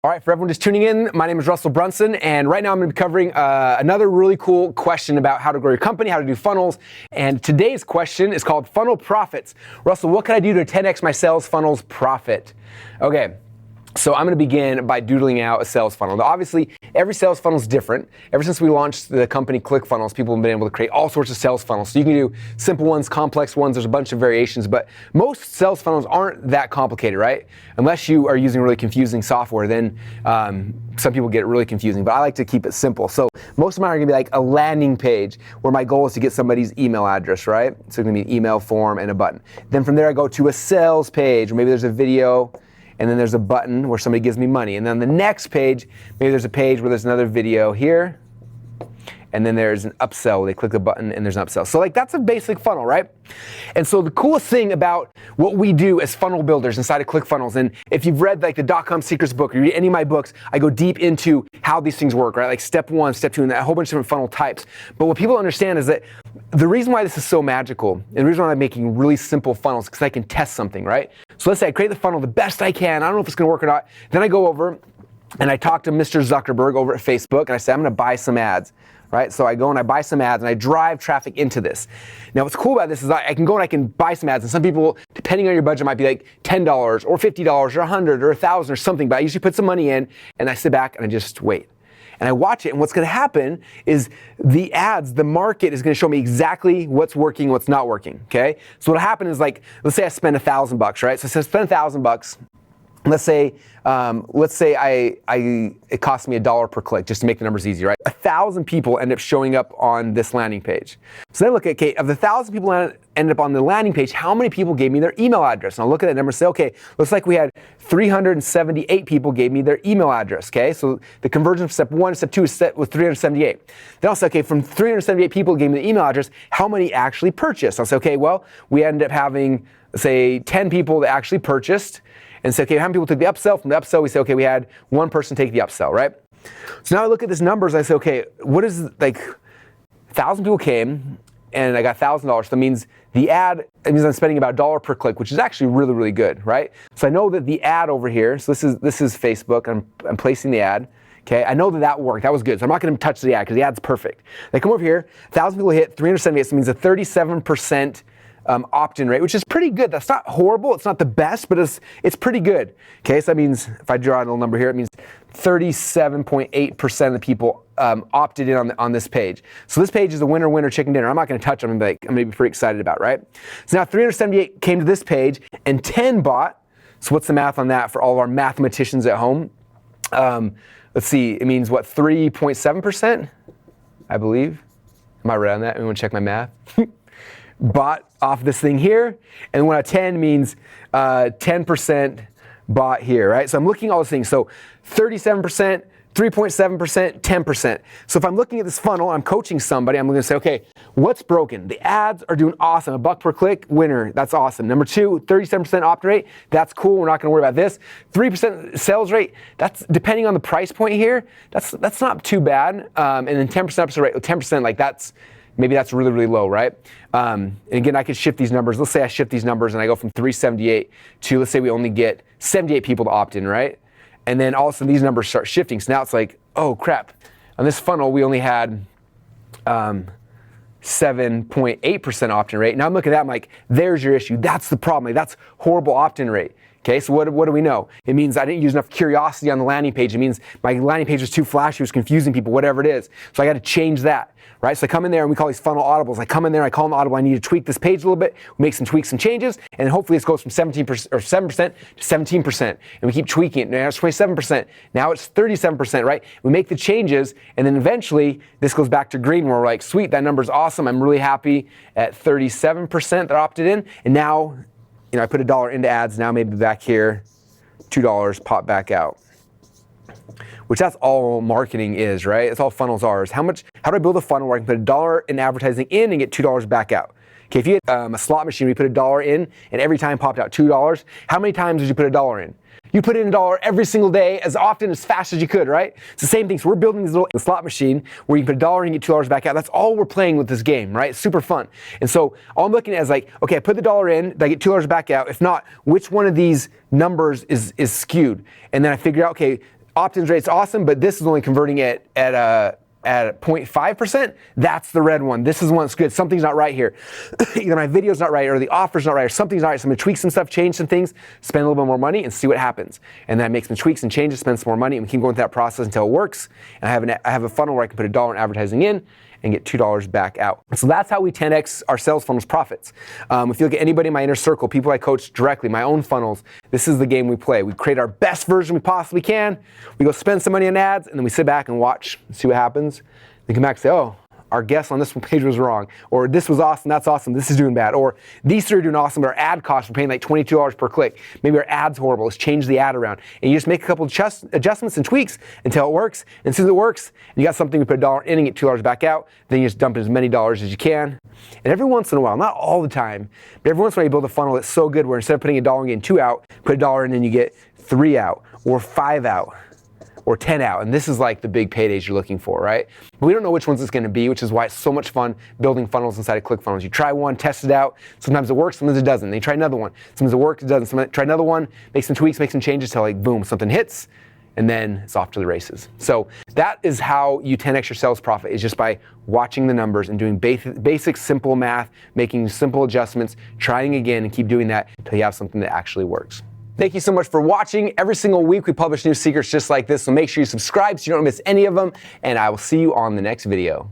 All right, for everyone just tuning in, my name is Russell Brunson, and right now I'm going to be covering another really cool question about how to grow your company, how to do funnels. And today's question is called funnel profits. Russell, what can I do to 10x my sales funnels profit? Okay. So I'm going to begin by doodling out a sales funnel. Now, obviously, every sales funnel is different. Ever since we launched the company ClickFunnels, people have been able to create all sorts of sales funnels. So you can do simple ones, complex ones. There's a bunch of variations, but most sales funnels aren't that complicated, right? Unless you are using really confusing software, then some people get it really confusing, but I like to keep it simple. So most of mine are going to be like a landing page where my goal is to get somebody's email address, right? So it's going to be an email form and a button. Then from there, I go to a sales page, or maybe there's a video, and then there's a button where somebody gives me money. And then the next page, maybe there's a page where there's another video here, and then there's an upsell. They click the button and there's an upsell. So like that's a basic funnel, right? And so the coolest thing about what we do as funnel builders inside of ClickFunnels, and if you've read like the .com Secrets book or you read any of my books, I go deep into how these things work, right? Like step one, step two, and a whole bunch of different funnel types. But what people understand is that the reason why this is so magical, and the reason why I'm making really simple funnels, is because I can test something, right? So let's say I create the funnel the best I can. I don't know if it's gonna work or not. Then I go over and I talk to Mr. Zuckerberg over at Facebook and I say, I'm gonna buy some ads. Right? So I go and I buy some ads and I drive traffic into this. Now what's cool about this is I can go and I can buy some ads, and some people, depending on your budget, might be like $10 or $50 or $100 or $1,000 or something, but I usually put some money in and I sit back and I just wait. And I watch it, and what's gonna happen is the ads, the market is gonna show me exactly what's working, what's not working, okay? So what'll happen is like, let's say I spend $1,000, right? So I spend $1,000. Let's say it costs me $1 per click, just to make the numbers easy, right? 1,000 people end up showing up on this landing page. So then I look at, okay, of the 1,000 people that ended up on the landing page, how many people gave me their email address? And I'll look at that number and say, okay, looks like we had 378 people gave me their email address, okay? So the conversion from step one to step two was 378. Then I'll say, okay, from 378 people who gave me the email address, how many actually purchased? I'll say, okay, well, we ended up having, say, 10 people that actually purchased. And say, okay, how many people took the upsell? From the upsell, we say, okay, we had one person take the upsell, right? So now I look at these numbers, I say, okay, what is, like, 1,000 people came, and I got $1,000. So that means the ad, it means I'm spending about $1 per click, which is actually really, really good, right? So I know that the ad over here, so this is Facebook, I'm placing the ad, okay? I know that worked, that was good. So I'm not gonna touch the ad, because the ad's perfect. They come over here, 1,000 people hit, 378, so it means a 37% opt-in rate, which is pretty good. That's not horrible, it's not the best, but it's pretty good. Okay, so that means, if I draw a little number here, it means 37.8% of the people opted in on this page. So this page is a winner, chicken dinner. I'm not gonna touch them, I'm gonna be pretty excited about, right? So now 378 came to this page, and 10 bought. So what's the math on that for all of our mathematicians at home? Let's see, it means what, 3.7%, I believe? Am I right on that? Anyone check my math? Bought off this thing here, and 1 out of 10 means 10% bought here, right? So I'm looking at all those things. So 37%, 3.7%, 10%. So if I'm looking at this funnel, I'm coaching somebody, I'm going to say, okay, what's broken? The ads are doing awesome. $1 per click, winner. That's awesome. Number two, 37% opt rate. That's cool. We're not going to worry about this. 3% sales rate. That's depending on the price point here. That's not too bad. And then 10% upsell rate. 10%, like maybe that's really, really low, right? And again, I could shift these numbers. Let's say I shift these numbers and I go from 378 to, let's say we only get 78 people to opt in, right? And then all of a sudden these numbers start shifting. So now it's like, oh crap. On this funnel, we only had 7.8% opt-in rate. Now I'm looking at that, I'm like, there's your issue. That's the problem. Like, that's horrible opt-in rate. Okay, so what do we know? It means I didn't use enough curiosity on the landing page. It means my landing page was too flashy, it was confusing people, whatever it is. So I got to change that, right? So I come in there and we call these funnel audibles. I come in there, I call them audible. I need to tweak this page a little bit, we make some tweaks, some changes, and hopefully this goes from 17% or 7% to 17%. And we keep tweaking it. Now it's 27%. Now it's 37%, right? We make the changes, and then eventually this goes back to green where we're like, sweet, that number's awesome. I'm really happy at 37% that opted in, and now, I put $1 into ads, now maybe back here, $2 pop back out. Which that's all marketing is, right? It's all funnels are. How do I build a funnel where I can put $1 in advertising in and get $2 back out? Okay, if you had a slot machine where you put $1 in and every time popped out $2, how many times did you put $1 in? You put in $1 every single day, as often, as fast as you could, right? It's the same thing. So we're building this little slot machine where you can put $1 in and get $2 back out. That's all we're playing with this game, right? It's super fun. And so all I'm looking at is like, okay, I put the $1 in, did I get $2 back out? If not, which one of these numbers is skewed? And then I figure out, okay, opt-in rate's awesome, but this is only converting it at 0.5%, that's the red one. This is one that's good. Something's not right here. Either my video's not right, or the offer's not right, or something's not right. So I'm gonna tweak some stuff, change some things, spend a little bit more money, and see what happens. And then I make some tweaks and changes, spend some more money, and we keep going through that process until it works. And I have a funnel where I can put $1 in advertising in and get $2 back out. So that's how we 10x our sales funnels profits. If you look at anybody in my inner circle, people I coach directly, my own funnels, this is the game we play. We create our best version we possibly can. We go spend some money on ads, and then we sit back and watch and see what happens. Then come back and say, oh, our guess on this page was wrong, or this was awesome, that's awesome, this is doing bad, or these three are doing awesome, but our ad costs, we're paying like $22 per click. Maybe our ad's horrible, let's change the ad around. And you just make a couple of adjustments and tweaks until it works. And as soon as it works, and you got something, you put $1 in and get $2 back out, then you just dump as many dollars as you can. And every once in a while, not all the time, but every once in a while you build a funnel that's so good where instead of putting $1 and getting 2 out, put $1 in and you get 3 out, or 5 out, or 10 out, and this is like the big paydays you're looking for, right? But we don't know which ones it's gonna be, which is why it's so much fun building funnels inside of ClickFunnels. You try one, test it out, sometimes it works, sometimes it doesn't. Then you try another one, sometimes it works, it doesn't. Sometimes try another one, make some tweaks, make some changes till like boom, something hits, and then it's off to the races. So that is how you 10x your sales profit, is just by watching the numbers and doing basic simple math, making simple adjustments, trying again, and keep doing that until you have something that actually works. Thank you so much for watching. Every single week we publish new secrets just like this, so make sure you subscribe so you don't miss any of them, and I will see you on the next video.